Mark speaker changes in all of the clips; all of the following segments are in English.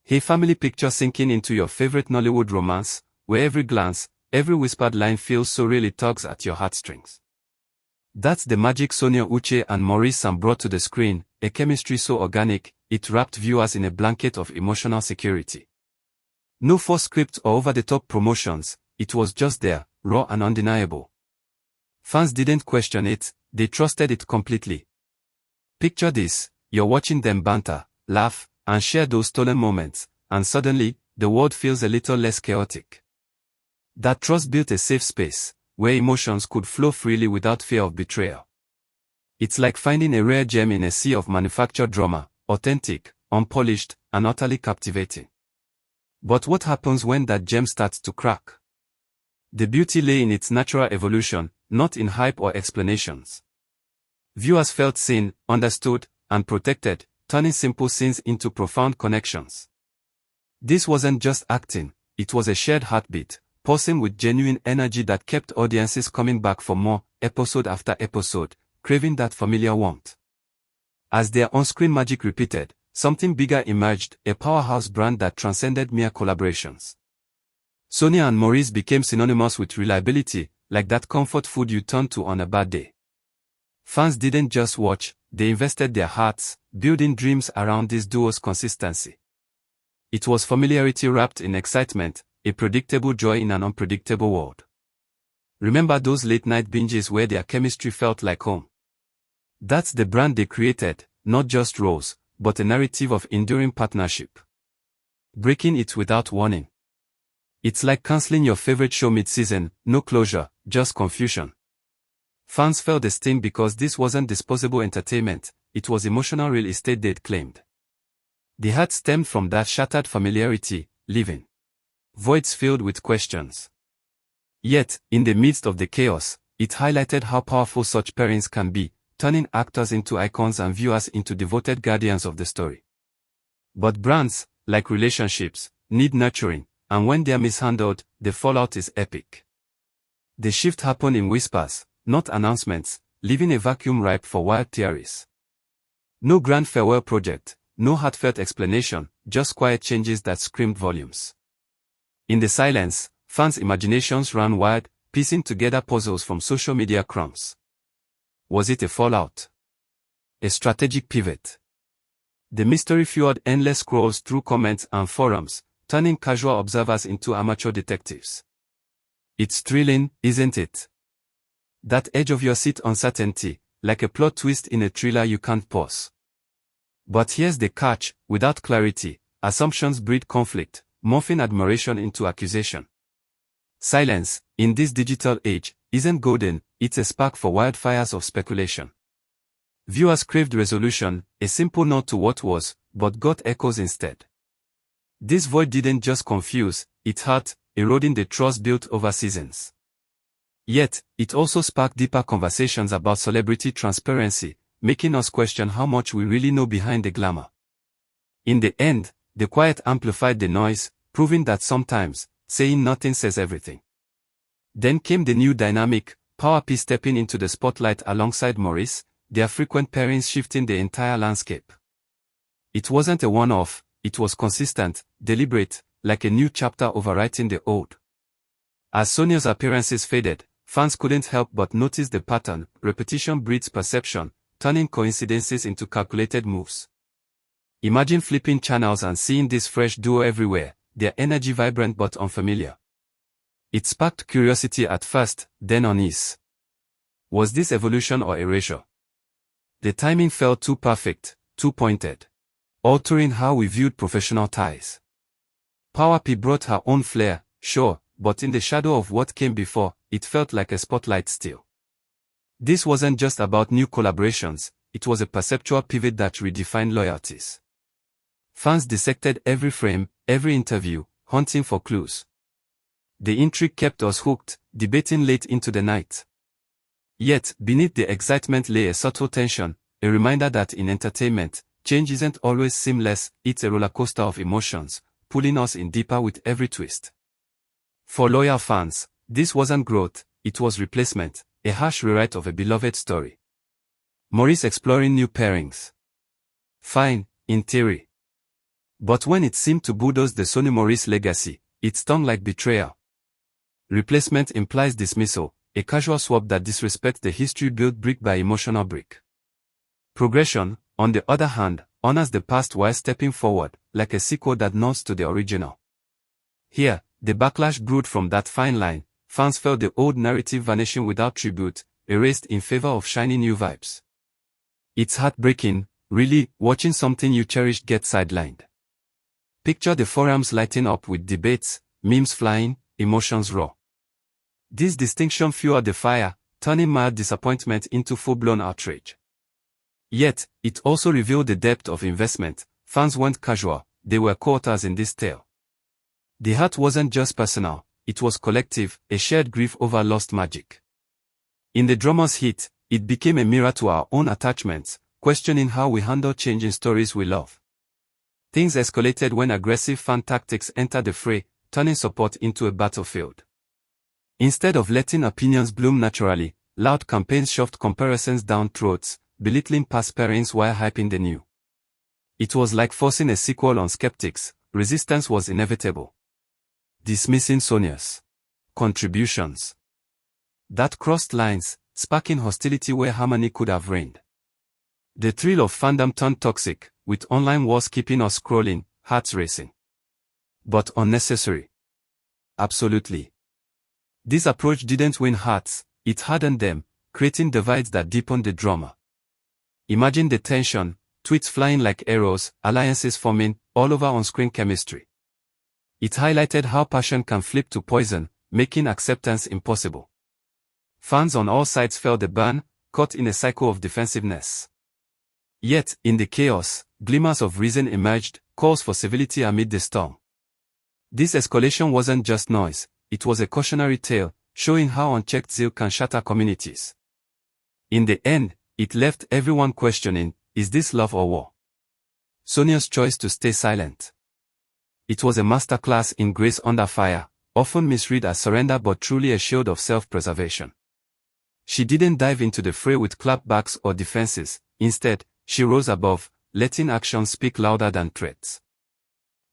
Speaker 1: A family picture sinking into your favorite Nollywood romance, where every glance, every whispered line feels so real it tugs at your heartstrings. That's the magic Sonia Uche and Maurice brought to the screen, a chemistry so organic, it wrapped viewers in a blanket of emotional security. No forced script or over-the-top promotions, it was just there, raw and undeniable. Fans didn't question it, they trusted it completely. Picture this, you're watching them banter, laugh, and share those stolen moments, and suddenly, the world feels a little less chaotic. That trust built a safe space, where emotions could flow freely without fear of betrayal. It's like finding a rare gem in a sea of manufactured drama, authentic, unpolished, and utterly captivating. But what happens when that gem starts to crack? The beauty lay in its natural evolution, not in hype or explanations. Viewers felt seen, understood, and protected, turning simple scenes into profound connections. This wasn't just acting, it was a shared heartbeat, pulsing with genuine energy that kept audiences coming back for more, episode after episode, craving that familiar warmth. As their on-screen magic repeated, something bigger emerged, a powerhouse brand that transcended mere collaborations. Sonia and Maurice became synonymous with reliability, like that comfort food you turn to on a bad day. Fans didn't just watch, they invested their hearts, building dreams around this duo's consistency. It was familiarity wrapped in excitement, a predictable joy in an unpredictable world. Remember those late-night binges where their chemistry felt like home? That's the brand they created, not just roles, but a narrative of enduring partnership. Breaking it without warning. It's like cancelling your favorite show mid-season, no closure, just confusion. Fans felt the sting because this wasn't disposable entertainment, it was emotional real estate they'd claimed. The heart stemmed from that shattered familiarity, leaving voids filled with questions. Yet, in the midst of the chaos, it highlighted how powerful such pairings can be, turning actors into icons and viewers into devoted guardians of the story. But brands, like relationships, need nurturing, and when they're mishandled, the fallout is epic. The shift happened in whispers, not announcements, leaving a vacuum ripe for wild theories. No grand farewell project, no heartfelt explanation, just quiet changes that screamed volumes. In the silence, fans' imaginations ran wild, piecing together puzzles from social media crumbs. Was it a fallout? A strategic pivot? The mystery fueled endless scrolls through comments and forums, turning casual observers into amateur detectives. It's thrilling, isn't it? That edge-of-your-seat uncertainty, like a plot twist in a thriller you can't pause. But here's the catch, without clarity, assumptions breed conflict, morphing admiration into accusation. Silence, in this digital age, isn't golden, it's a spark for wildfires of speculation. Viewers craved resolution, a simple nod to what was, but got echoes instead. This void didn't just confuse, it hurt, eroding the trust built over seasons. Yet, it also sparked deeper conversations about celebrity transparency, making us question how much we really know behind the glamour. In the end, the quiet amplified the noise, proving that sometimes, saying nothing says everything. Then came the new dynamic, Power P stepping into the spotlight alongside Maurice, their frequent pairings shifting the entire landscape. It wasn't a one-off, it was consistent, deliberate, like a new chapter overwriting the old. As Sonia's appearances faded, fans couldn't help but notice the pattern. Repetition breeds perception, turning coincidences into calculated moves. Imagine flipping channels and seeing this fresh duo everywhere, their energy vibrant but unfamiliar. It sparked curiosity at first, then unease. Was this evolution or erasure? The timing felt too perfect, too pointed, altering how we viewed professional ties. Power P brought her own flair, sure, but in the shadow of what came before, it felt like a spotlight still. This wasn't just about new collaborations, it was a perceptual pivot that redefined loyalties. Fans dissected every frame, every interview, hunting for clues. The intrigue kept us hooked, debating late into the night. Yet, beneath the excitement lay a subtle tension, a reminder that in entertainment, change isn't always seamless, it's a rollercoaster of emotions, pulling us in deeper with every twist. For loyal fans, this wasn't growth, it was replacement, a harsh rewrite of a beloved story. Maurice exploring new pairings. Fine, in theory. But when it seemed to bulldoze the Sonia Maurice legacy, it stung like betrayal. Replacement implies dismissal, a casual swap that disrespects the history built brick by emotional brick. Progression, on the other hand, honors the past while stepping forward, like a sequel that nods to the original. Here, the backlash brewed from that fine line. Fans felt the old narrative vanishing without tribute, erased in favor of shiny new vibes. It's heartbreaking, really, watching something you cherished get sidelined. Picture the forums lighting up with debates, memes flying, emotions raw. This distinction fueled the fire, turning mild disappointment into full-blown outrage. Yet, it also revealed the depth of investment. Fans weren't casual, they were co-authors in this tale. The hurt wasn't just personal, it was collective, a shared grief over lost magic. In the drama's heat, it became a mirror to our own attachments, questioning how we handle changing stories we love. Things escalated when aggressive fan tactics entered the fray, turning support into a battlefield. Instead of letting opinions bloom naturally, loud campaigns shoved comparisons down throats, belittling past pairings while hyping the new. It was like forcing a sequel on skeptics. Resistance was inevitable. Dismissing Sonia's contributions that crossed lines, sparking hostility where harmony could have reigned. The thrill of fandom turned toxic, with online wars keeping us scrolling, hearts racing. But unnecessary. Absolutely. This approach didn't win hearts, it hardened them, creating divides that deepened the drama. Imagine the tension, tweets flying like arrows, alliances forming, all over on-screen chemistry. It highlighted how passion can flip to poison, making acceptance impossible. Fans on all sides felt the burn, caught in a cycle of defensiveness. Yet, in the chaos, glimmers of reason emerged, calls for civility amid the storm. This escalation wasn't just noise, it was a cautionary tale, showing how unchecked zeal can shatter communities. In the end, it left everyone questioning, is this love or war? Sonia's choice to stay silent. It was a masterclass in grace under fire, often misread as surrender but truly a shield of self-preservation. She didn't dive into the fray with clapbacks or defenses, instead, she rose above, letting actions speak louder than threats.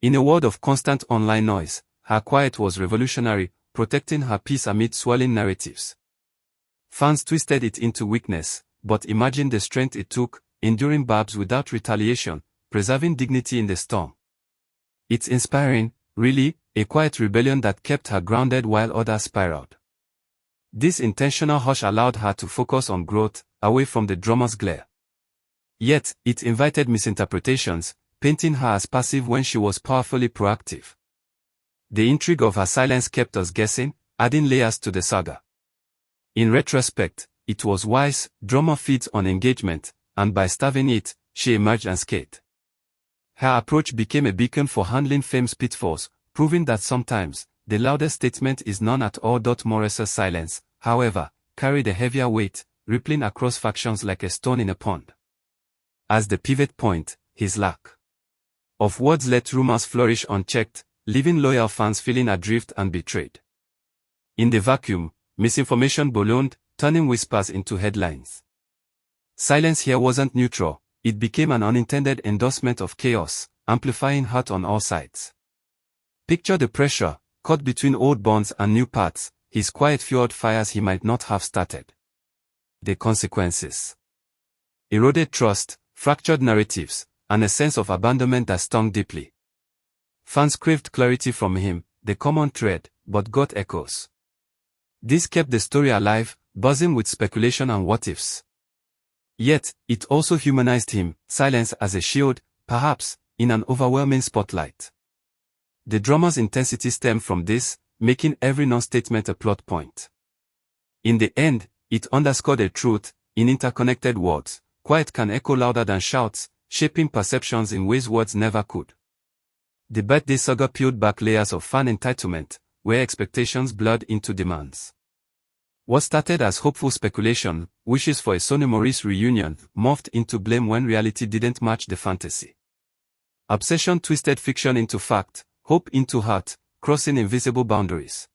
Speaker 1: In a world of constant online noise, her quiet was revolutionary, protecting her peace amid swirling narratives. Fans twisted it into weakness, but imagine the strength it took, enduring barbs without retaliation, preserving dignity in the storm. It's inspiring, really, a quiet rebellion that kept her grounded while others spiraled. This intentional hush allowed her to focus on growth, away from the drama's glare. Yet, it invited misinterpretations, painting her as passive when she was powerfully proactive. The intrigue of her silence kept us guessing, adding layers to the saga. In retrospect, it was wise. Drama feeds on engagement, and by starving it, she emerged unscathed. Her approach became a beacon for handling fame's pitfalls, proving that sometimes, the loudest statement is none at all. Maurice's silence, however, carried a heavier weight, rippling across factions like a stone in a pond. As the pivot point, his lack of words let rumors flourish unchecked, leaving loyal fans feeling adrift and betrayed. In the vacuum, misinformation ballooned, turning whispers into headlines. Silence here wasn't neutral, it became an unintended endorsement of chaos, amplifying hurt on all sides. Picture the pressure, caught between old bonds and new paths, his quiet fueled fires he might not have started. The consequences. Eroded trust, fractured narratives, and a sense of abandonment that stung deeply. Fans craved clarity from him, the common thread, but got echoes. This kept the story alive, buzzing with speculation and what-ifs. Yet, it also humanized him, silence as a shield, perhaps, in an overwhelming spotlight. The drama's intensity stemmed from this, making every non-statement a plot point. In the end, it underscored a truth: in interconnected words, quiet can echo louder than shouts, shaping perceptions in ways words never could. The birthday saga peeled back layers of fan entitlement, where expectations blurred into demands. What started as hopeful speculation, wishes for a Sonia Maurice reunion, morphed into blame when reality didn't match the fantasy. Obsession twisted fiction into fact, hope into heart, crossing invisible boundaries.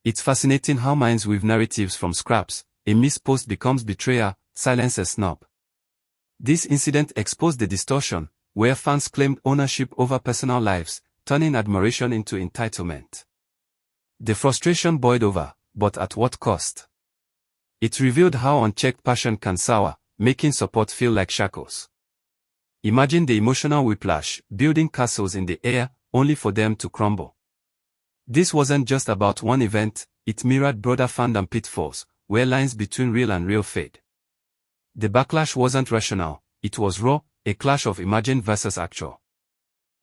Speaker 1: It's fascinating how minds weave narratives from scraps. A missed post becomes betrayal, silence a snub. This incident exposed the distortion, where fans claimed ownership over personal lives, turning admiration into entitlement. The frustration boiled over, but at what cost? It revealed how unchecked passion can sour, making support feel like shackles. Imagine the emotional whiplash, building castles in the air, only for them to crumble. This wasn't just about one event, it mirrored broader fandom pitfalls, where lines between real and real fade. The backlash wasn't rational, it was raw, a clash of imagined versus actual.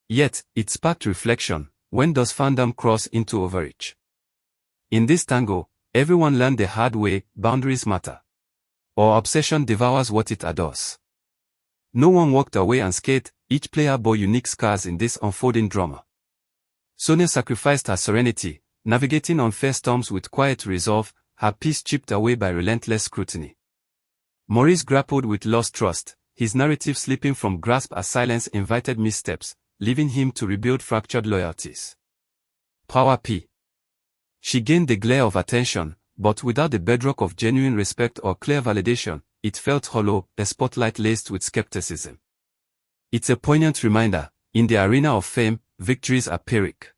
Speaker 1: Yet, it sparked reflection: when does fandom cross into overreach? In this tango, everyone learned the hard way: boundaries matter. Or obsession devours what it adores. No one walked away unscathed, each player bore unique scars in this unfolding drama. Sonia sacrificed her serenity, navigating unfair storms with quiet resolve, her peace chipped away by relentless scrutiny. Maurice grappled with lost trust, his narrative slipping from grasp as silence invited missteps, leaving him to rebuild fractured loyalties. Power P. She gained the glare of attention, but without the bedrock of genuine respect or clear validation, it felt hollow, a spotlight laced with skepticism. It's a poignant reminder: in the arena of fame, victories are Pyrrhic.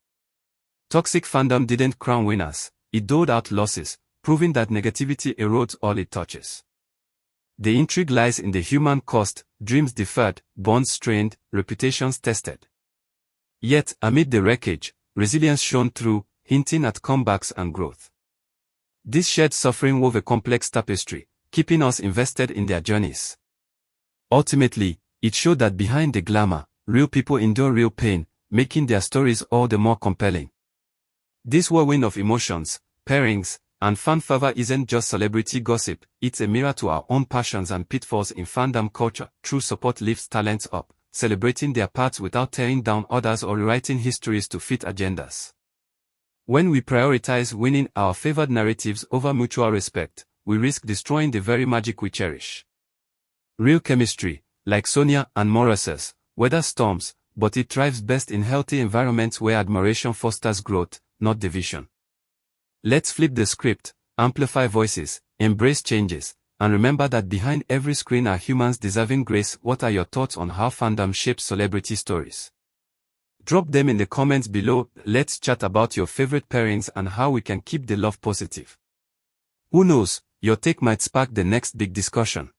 Speaker 1: Toxic fandom didn't crown winners, it doled out losses, proving that negativity erodes all it touches. The intrigue lies in the human cost: dreams deferred, bonds strained, reputations tested. Yet, amid the wreckage, resilience shone through, hinting at comebacks and growth. This shared suffering wove a complex tapestry, keeping us invested in their journeys. Ultimately, it showed that behind the glamour, real people endure real pain, making their stories all the more compelling. This whirlwind of emotions, pairings, and fan fervor isn't just celebrity gossip, it's a mirror to our own passions and pitfalls in fandom culture. True support lifts talents up, celebrating their paths without tearing down others or rewriting histories to fit agendas. When we prioritize winning our favored narratives over mutual respect, we risk destroying the very magic we cherish. Real chemistry, like Sonia and Maurice's, weathers storms, but it thrives best in healthy environments where admiration fosters growth, not division. Let's flip the script, amplify voices, embrace changes, and remember that behind every screen are humans deserving grace. What are your thoughts on how fandom shapes celebrity stories? Drop them in the comments below. Let's chat about your favorite pairings and how we can keep the love positive. Who knows, your take might spark the next big discussion.